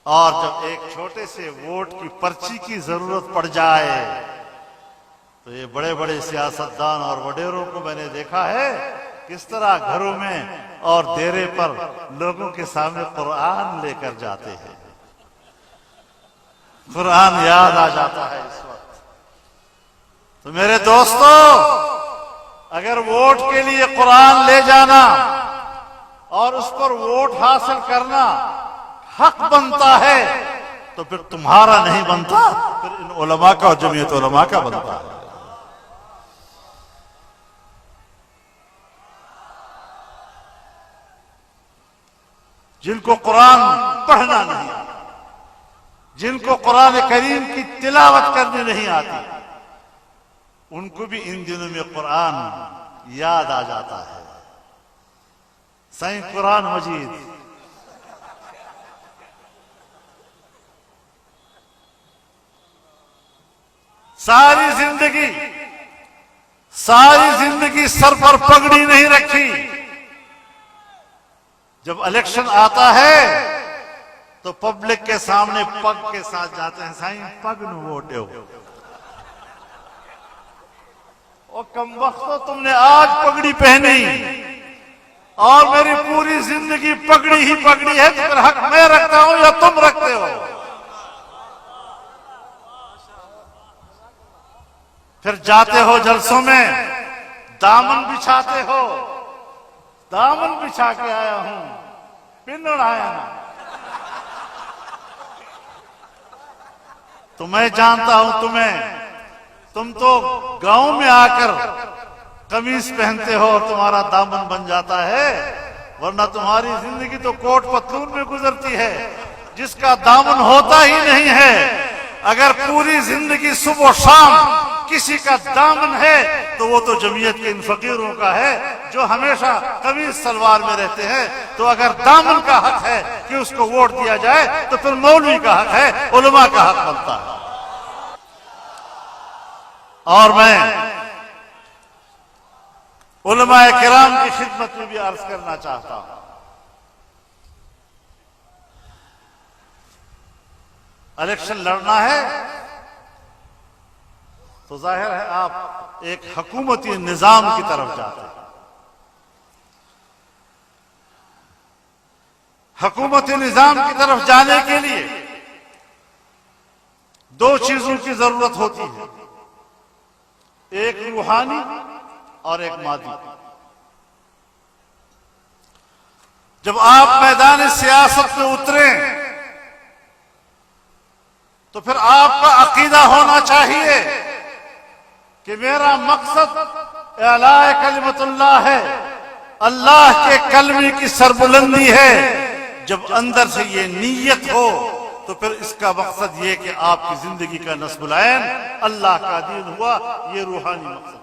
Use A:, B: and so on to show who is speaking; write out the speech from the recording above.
A: और जब एक छोटे से वोट की पर्ची की जरूरत पड़ जाए तो ये बड़े बड़े सियासतदान और वडेरों को मैंने देखा है किस तरह घरों में और डेरे पर लोगों के सामने कुरान लेकर जाते हैं। कुरान याद आ जाता है इस वक्त। तो मेरे दोस्तों, अगर वोट के लिए कुरान ले जाना और उस पर वोट हासिल करना हक बनता है तो फिर तुम्हारा नहीं बनता, फिर इन उलमा का और जमीयत उलमा का बनता है। जिनको कुरान पढ़ना नहीं आता, जिनको कुरान करीम की तिलावत करनी नहीं आती, उनको भी इन दिनों में कुरान याद आ जाता है। सही कुरान मजीद सारी जिंदगी सर पर पगड़ी नहीं रखी, जब इलेक्शन आता है तो पब्लिक के सामने पग के साथ जाते हैं। साईं पग न वोटे हो, और कम वक्त तो तुमने आज पगड़ी पहनी और मेरी पूरी जिंदगी पगड़ी ही पगड़ी है, तो फिर हक मैं रखता हूं या तुम रखते हो? फिर जाते हो जलसों में दामन बिछाते हो, दामन बिछा के आया हूं, पिंड आया ना। तो मैं जानता हूं तुम तो गांव में आकर कमीज पहनते हो और तुम्हारा दामन बन जाता है, वरना तुम्हारी जिंदगी तो कोट पतलून में गुजरती है, जिसका दामन होता ही नहीं है। अगर पूरी जिंदगी सुबह शाम किसी का दामन है तो वो तो जमीयत के इन फकीरों का है जो हमेशा कमीज सलवार में रहते हैं। तो अगर दामन का हक है कि उसको वोट दिया जाए तो फिर मौलवी का हक है, उलमा का हक बनता है। और मैं उलमा किराम की खिदमत में भी अर्ज करना चाहता हूं, इलेक्शन लड़ना है तो जाहिर है आप एक हुकूमती निजाम की तरफ जाते हैं। हुकूमती निजाम की तरफ जाने के लिए दो चीजों की जरूरत होती है, एक रूहानी और एक मादी। जब आप मैदान सियासत में उतरे तो फिर आपका अकीदा होना चाहिए कि मेरा मकसद इलाए कलिमतुल्लाह है, अल्लाह के कलमे की सरबुलंदी है। जब अंदर से ये नीयत हो तो फिर इसका मकसद ये कि आपकी जिंदगी का नस्बुल ऐन अल्लाह का दीन हुआ, ये रूहानी मकसद।